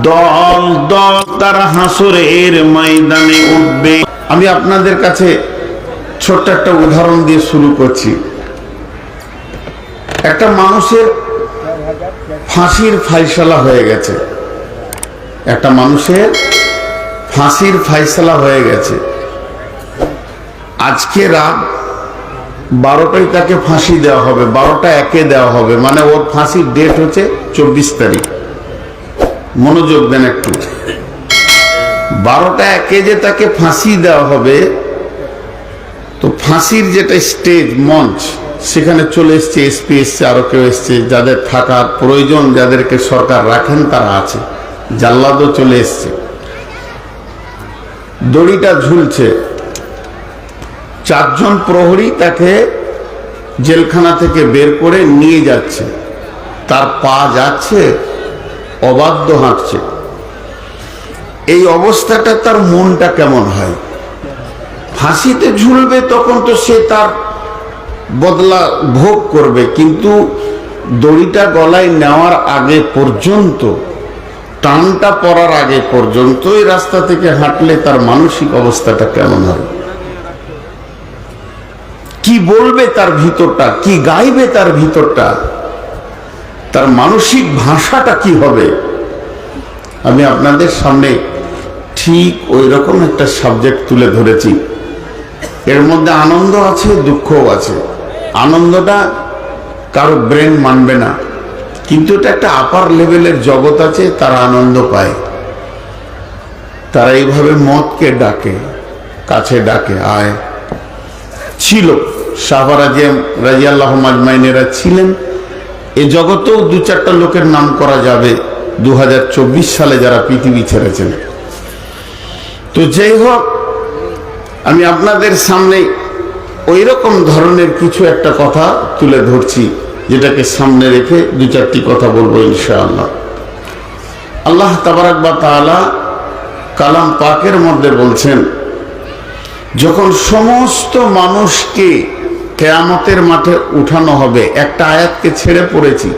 দল দল তারা হাসরের ময়দানে উঠবে। আমি আপনাদের কাছে ছোট্ট একটা উদাহরণ দিয়ে শুরু করছি। একটা মানুষের ফাঁসির ফায়সালা হয়ে গেছে, একটা মানুষের ফাঁসির ফায়সালা হয়ে গেছে। আজকে রাত 12টায় তাকে ফাঁসি দেওয়া হবে, 12টা একে দেওয়া হবে, মানে ওর ফাঁসির ডেট হচ্ছে 24 তারিখ। মনোযোগ দেন একটু। 12টা একে যে তাকে ফাঁসি দেওয়া হবে, তো ফাঁসির যেটা স্টেজ মঞ্চ, সেখানে চলে এসছে, এসপি এসছে, আরো কেউ এসছে, যাদের থাকার প্রয়োজন, যাদেরকে সরকার রাখেন তারা আছে, জাল্লাদও চলে এসছে। দড়িটা ঝুলছে, 4 জন প্রহরী তাকে জেলখানা থেকে বের করে নিয়ে যাচ্ছে। তার পা যাচ্ছে, অবাধ্য হাঁটছে। এই অবস্থাটা তার মনটা কেমন হয়? ফাঁসিতে ঝুলবে তখন তো সে তার বদলা ভোগ করবে, কিন্তু দড়িটা গলায় নেওয়ার আগে পর্যন্ত, টানটা পড়ার আগে পর্যন্ত এই রাস্তা থেকে হাঁটলে তার মানসিক অবস্থাটা কেমন হবে? কি বলবে তার ভিতরটা, কি গাইবে তার ভিতরটা, তার মানসিক ভাষাটা কি হবে? আমি আপনাদের সামনে ঠিক ওই রকম একটা সাবজেক্ট তুলে ধরেছি। এর মধ্যে আনন্দ আছে, দুঃখও আছে। আনন্দটা কারো ব্রেন মানবে না, কিন্তু এটা একটা আপার লেভেলের জগৎ আছে, তারা আনন্দ পায়। তারা এইভাবে মতকে ডাকে, কাছে ডাকে, আয়। ছিল সাহাবা রাদিয়াল্লাহু আজমাইনেরা ছিলেন। এ জগতেও 2-4টা লোকের নাম করা যাবে 2024 সালে যারা পৃথিবী ছেড়েছেন। তো যাই হোক, আমি আপনাদের সামনে ওই রকম ধরনের কিছু একটা কথা তুলে ধরছি, যেটাকে সামনে রেখে 2-4টি কথা বলবো ইনশাআল্লাহ। আল্লাহ তাবারাক ওয়া তাআলা কালাম পাকের মধ্যে বলছেন, যখন সমস্ত মানুষকে কিয়ামতের মাঠে উঠানো হবে, একটা আয়াতকে ছেড়ে পড়েছি,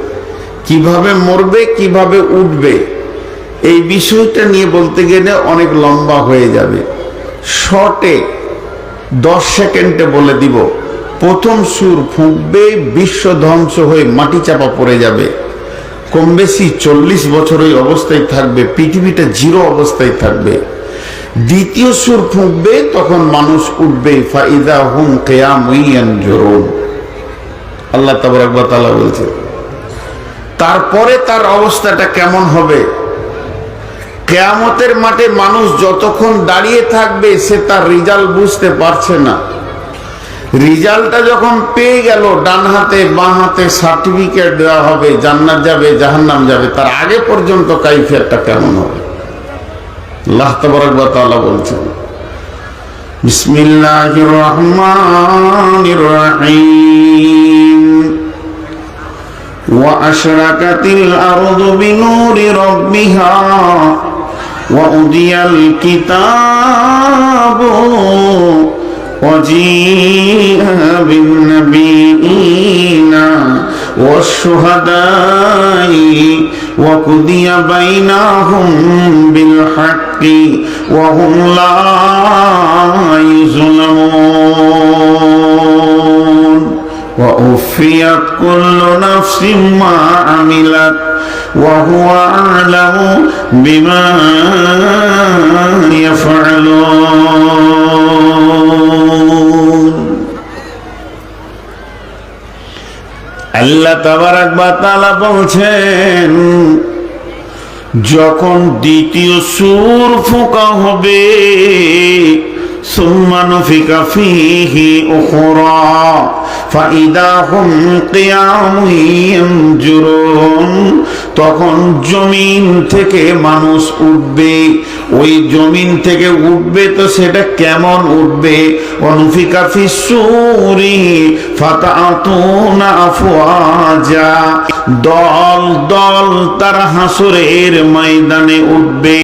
কিভাবে মরবে, কিভাবে উঠবে, এই বিষয়টা নিয়ে বলতে গেলে অনেক লম্বা হয়ে যাবে। শর্টে 10 সেকেন্ডে বলে দিব। প্রথম সুর ফুঁকবে, বিশ্ব ধ্বংস হয়ে মাটি চাপা পড়ে যাবে। কম বেশি 40 বছর ওই অবস্থায় থাকবে, পৃথিবীটা জিরো অবস্থায় থাকবে। দ্বিতীয় সুর ফুঁকবে, তখন মানুষ উঠবে, ফাইদা হুম কিয়ামুন ইয়ানজুরুন। আল্লাহ তাবারাক ওয়া তাআলা বলছে, তারপরে তার অবস্থাটা কেমন হবে? কিয়ামতের মাঠে মানুষ যতক্ষণ দাঁড়িয়ে থাকবে, সে তার রেজাল্ট বুঝতে পারছে না। রেজাল্টটা যখন পেয়ে গেল, ডান হাতে বাঁ হাতে সার্টিফিকেট দেওয়া হবে, জান্নাত যাবে জাহান্নাম যাবে, তার আগে পর্যন্ত কাইফিয়াতটা কেমন হবে? আল্লাহ তাবারাক ওয়া তাআলা বলছেন, বিসমিল্লাহির রহমানির রহিম, ওয়া আশরাকাতিল আরদু বিনূরি রাব্বিহা ওয়া উদিয়াল কিতাবু ওয়া জিআ বিন নাবিয়িনা ওয়াশ শুহাদাই ওয়া কুদিয়া বাইনাহুম বিল হাক্কি ওয়া হুম লা ইউযলামুন ওয়া উফিয়াত কুল্লু নাফসিন মা আমিলাত ওয়া হুয়া আ'লামু বিমা ইয়াফআলুন। আল্লাহ তাবারাক ওয়া তাআলা বলছেন, যখন দ্বিতীয় সূর ফুঁকা হবে, সুম্মা নুফিকা ফীহি উখরা ফাইদা হুম কিয়ামুন ইয়ানজুরুন, তখন জমিন থেকে মানুষ উঠবে। ওই জমিন থেকে উঠবে, তো সেটা কেমন উঠবে? অনুফিকা ফিস সূরি ফাতাতুনা আফওয়াজা, দল দল তারা হাসরের ময়দানে উঠবে।